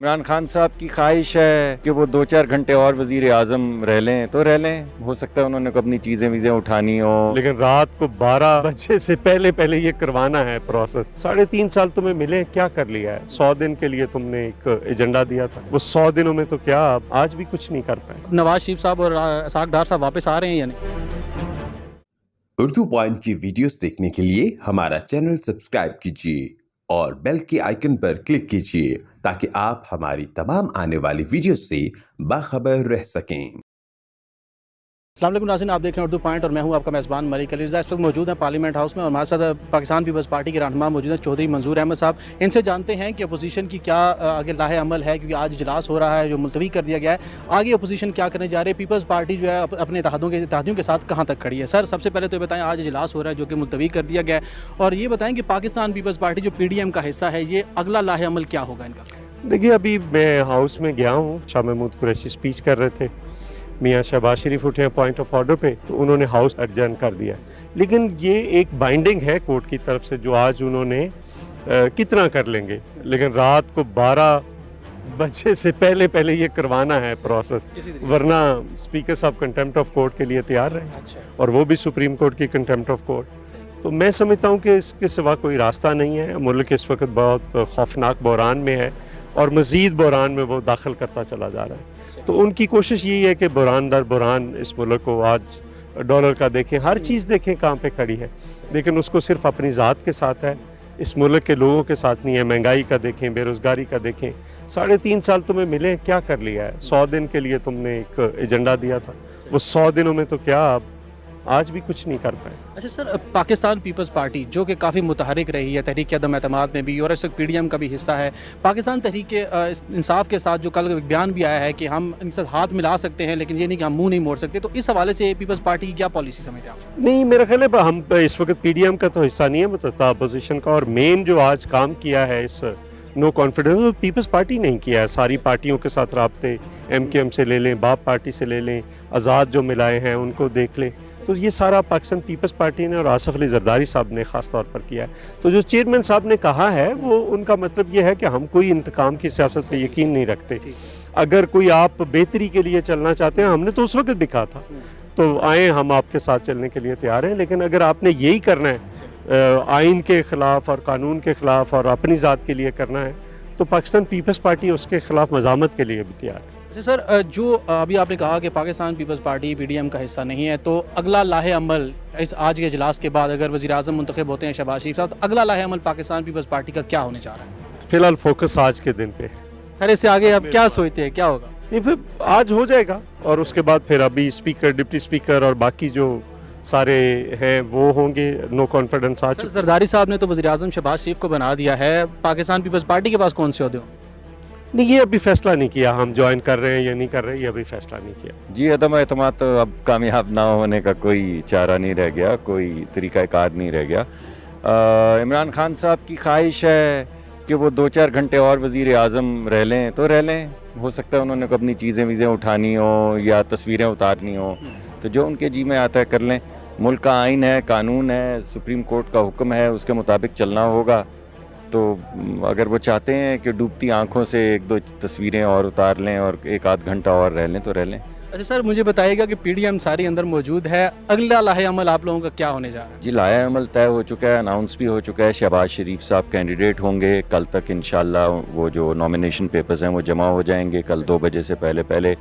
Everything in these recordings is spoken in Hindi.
इमरान खान साहब की ख्वाहिश है कि वो 2-4 घंटे और वजीर आज़म रह लें तो रह लें। हो सकता है उन्होंने अपनी चीज़ें वीज़ें उठानी हो, लेकिन रात को 12 बजे से पहले ये करवाना है प्रोसेस। 3.5 साल तुम्हें मिले, क्या कर लिया है? 100 दिन के लिए तुमने एक एजेंडा दिया था, वो 100 दिनों में तो क्या आज भी कुछ नहीं कर पाए। नवाज शरीफ साहब और इसाक डार साहब वापस आ रहे हैं या नहीं? उर्दू पॉइंट की वीडियोस देखने के लिए हमारा चैनल सब्सक्राइब कीजिए और बेल के आइकन पर क्लिक कीजिए ताकि आप हमारी तमाम आने वाली वीडियोस से बाखबर रह सकें। अस्सलाम वालेकुम नाज़रीन, आप देख रहे हैं उर्दू पॉइंट और मैं हूं आपका मेज़बान मलिक अली रज़ा। इस वक्त मौजूद है पार्लियामेंट हाउस में और हमारे साथ पाकिस्तान पीपल्स पार्टी के रहनुमा मौजूद हैं चौधरी मंजूर अहमद साहब। इनसे जानते हैं कि अपोजिशन की क्या आगे लाहे अमल है, क्योंकि आज इजलास हो रहा है जो मुलतवी कर दिया गया है। आगे अपोजिशन क्या करने जा रहे हैं, पीपल्स पार्टी जो है अपने इत्तेहादियों के साथ कहाँ तक खड़ी है। सर, सबसे पहले तो बताएँ, आज इजलास हो रहा है जो कि मुलतवी कर दिया गया है, और ये बताएँ कि पाकिस्तान पीपल्स पार्टी जो PDM का हिस्सा है, ये अगला लाहे अमल क्या होगा इनका? देखिए, अभी मैं हाउस में गया हूँ, शाह महमूद कुरैशी स्पीच कर रहे थे, मियाँ शहबाज शरीफ उठे हैं पॉइंट ऑफ ऑर्डर पे, तो उन्होंने हाउस एडजर्न कर दिया। लेकिन ये एक बाइंडिंग है कोर्ट की तरफ से जो आज उन्होंने कितना कर लेंगे, लेकिन रात को 12 बजे से पहले ये करवाना है प्रोसेस, वरना स्पीकर साहब कंटेम्प्ट ऑफ कोर्ट के लिए तैयार रहे, और वो भी सुप्रीम कोर्ट की कंटेम्प्ट ऑफ कोर्ट। तो मैं समझता हूँ कि इसके सिवा कोई रास्ता नहीं है। मुल्क इस वक्त बहुत खौफनाक बहरान में है और मज़ीद बहरान में वो दाखिल करता चला जा रहा है। तो उनकी कोशिश यही है कि बहरान दर बहरान इस मुल्क को आज डॉलर का देखें, हर चीज़ देखें कहाँ पे खड़ी है, लेकिन उसको सिर्फ अपनी ज़ात के साथ है, इस मुल्क के लोगों के साथ नहीं है। महंगाई का देखें, बेरोज़गारी का देखें। 3.5 साल तुम्हें मिले, क्या कर लिया है? 100 दिन के लिए तुमने एक एजेंडा दिया था, वो 100 दिनों में तो क्या आज भी कुछ नहीं कर पाए। अच्छा सर, पाकिस्तान पीपल्स पार्टी जो कि काफ़ी मुतहरिक रही है तहरीक अदम एतमाद में भी, और इस वक्त PDM का भी हिस्सा है, पाकिस्तान तहरीक इंसाफ के साथ जो कल बयान भी आया है कि हम इनके साथ हाथ मिला सकते हैं, लेकिन ये नहीं कि हम मुंह नहीं मोड़ सकते, तो इस हवाले से पीपल्स पार्टी की क्या पॉलिसी समझते हैं आप? नहीं, मेरा ख्याल है हम इस वक्त PDM का तो हिस्सा नहीं है, मतलब अपोजिशन का। और मेन जो आज काम किया है इस नो कॉन्फिडेंस, वो पीपल्स पार्टी नहीं किया है। सारी पार्टियों के साथ राब्ते, MKM से ले लें, बाप पार्टी से ले लें, आज़ाद जो मिलाए हैं उनको देख लें, तो ये सारा पाकिस्तान पीपल्स पार्टी ने और आसिफ अली जरदारी साहब ने ख़ास तौर पर किया है। तो जो चेयरमैन साहब ने कहा है, वो उनका मतलब ये है कि हम कोई इंतकाम की सियासत पे यकीन नहीं रखते। अगर कोई आप बेहतरी के लिए चलना चाहते हैं, हमने तो उस वक्त भी कहा था, तो आए, हम आपके साथ चलने के लिए तैयार हैं। लेकिन अगर आपने यही करना है, आइन के ख़िलाफ़ और कानून के ख़िलाफ़ और अपनी ज़ात के लिए करना है, तो पाकिस्तान पीपल्स पार्टी उसके ख़िलाफ़ मज़ामत के लिए भी तैयार है। अच्छा सर, जो अभी आपने कहा कि पाकिस्तान पीपल्स पार्टी PDM का हिस्सा नहीं है, तो अगला लाहे अमल इस आज के इजलास के बाद अगर वज़ीर आज़म मुंतखब होते हैं शहबाज शरीफ साहब, तो अगला लाहे अमल पाकिस्तान पीपल्स पार्टी का क्या होने जा रहा है? फ़िलहाल फोकस आज के दिन पे है। सर, इससे आगे आप क्या सोचते हैं, क्या होगा? नहीं, फिर आज हो जाएगा, और उसके बाद फिर अभी स्पीकर, डिप्टी स्पीकर और बाकी जो सारे हैं वो होंगे। नो कॉन्फिडेंस आज। सर, जरदारी साहब ने तो वज़ीर आज़म शहबाज शरीफ को बना दिया है, पाकिस्तान पीपल्स पार्टी के पास कौन से ओहदे हों? नहीं, ये अभी फैसला नहीं किया, हम ज्वाइन कर रहे हैं या नहीं कर रहे हैं, ये अभी फैसला नहीं किया। जी अदम एतमाद तो अब कामयाब ना होने का कोई चारा नहीं रह गया, कोई तरीक़ाकार नहीं रह गया। इमरान खान साहब की ख्वाहिश है कि वो 2-4 घंटे और वज़ीर आज़म रह लें तो रह लें। हो सकता है उन्होंने अपनी चीज़ें वीज़ें उठानी हो या तस्वीरें उतारनी हो, तो जो उनके जी में आता है कर लें। मुल्क का आइन है, कानून है, सुप्रीम कोर्ट का हुक्म है, उसके मुताबिक चलना होगा। तो अगर वो चाहते हैं कि डूबती आंखों से 1-2 तस्वीरें और उतार लें और 1-आध घंटा और रह लें तो रह लें। अच्छा सर, मुझे बताइएगा कि PDM सारी अंदर मौजूद है, अगला लाहे अमल आप लोगों का क्या होने जा रहा है? जी लाया अमल तय हो चुका है, अनाउंस भी हो चुका है। शहबाज शरीफ साहब कैंडिडेट होंगे। कल तक इंशाल्लाह वो जो नॉमिनेशन पेपर्स हैं वो जमा हो जाएंगे, कल 2 बजे से पहले,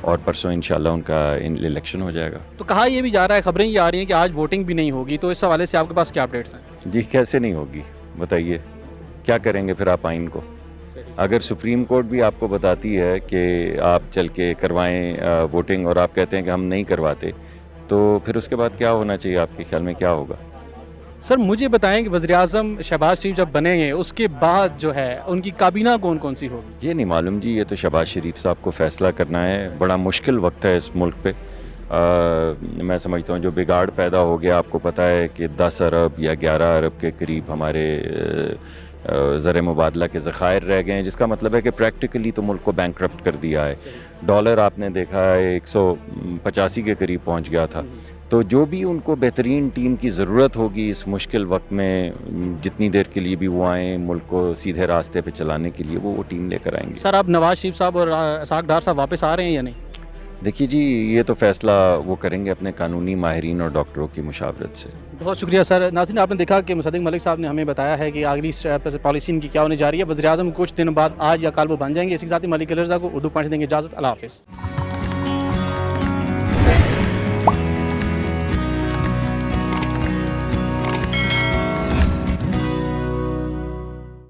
और परसों इंशाल्लाह उनका इलेक्शन हो जाएगा। तो कहा ये भी जा रहा है, खबरें ये आ रही हैं कि आज वोटिंग भी नहीं होगी, तो इस हवाले से आपके पास क्या अपडेट्स हैं? जी कैसे नहीं होगी बताइए, क्या करेंगे फिर आप आइन को? अगर सुप्रीम कोर्ट भी आपको बताती है कि आप चल के करवाएं वोटिंग, और आप कहते हैं कि हम नहीं करवाते, तो फिर उसके बाद क्या होना चाहिए? आपके ख्याल में क्या होगा? सर मुझे बताएं कि वज़ीर आज़म शहबाज शरीफ जब बनेंगे उसके बाद जो है उनकी काबीना कौन कौन सी होगी? ये नहीं मालूम जी, ये तो शहबाज शरीफ साहब को फ़ैसला करना है। बड़ा मुश्किल वक्त है इस मुल्क पे। मैं समझता हूँ जो बिगाड़ पैदा हो गया, आपको पता है कि 10 अरब या 11 अरब के करीब हमारे ज़र मुबादला के ज़खायर रह गए हैं, जिसका मतलब है कि प्रैक्टिकली तो मुल्क को बैंकरप्ट कर दिया है। डॉलर आपने देखा है 185 के करीब पहुंच गया था, तो जो भी उनको बेहतरीन टीम की ज़रूरत होगी इस मुश्किल वक्त में, जितनी देर के लिए भी वो आएँ मुल्क को सीधे रास्ते पे चलाने के लिए, वो टीम लेकर आएंगे। सर, अब नवाज शरीफ साहब और इसाक डार साहब वापस आ रहे हैं या नहीं? देखिए जी, ये तो फ़ैसला वो करेंगे अपने कानूनी माहिरीन और डॉक्टरों की मुशावरत से। बहुत शुक्रिया सर। नाज़रीन, आपने देखा कि मुसद्दिक मलिक साहब ने हमें बताया है कि अगली पॉलिसी इनकी क्या होने जा रही है। वज़ीर-ए-आज़म कुछ दिन बाद आज या कल वो बन जाएंगे। इसी के साथ ही मलिक रज़ा को उर्दू पॉइंट देंगे इजाज़त। अल्लाह हाफ़िज़।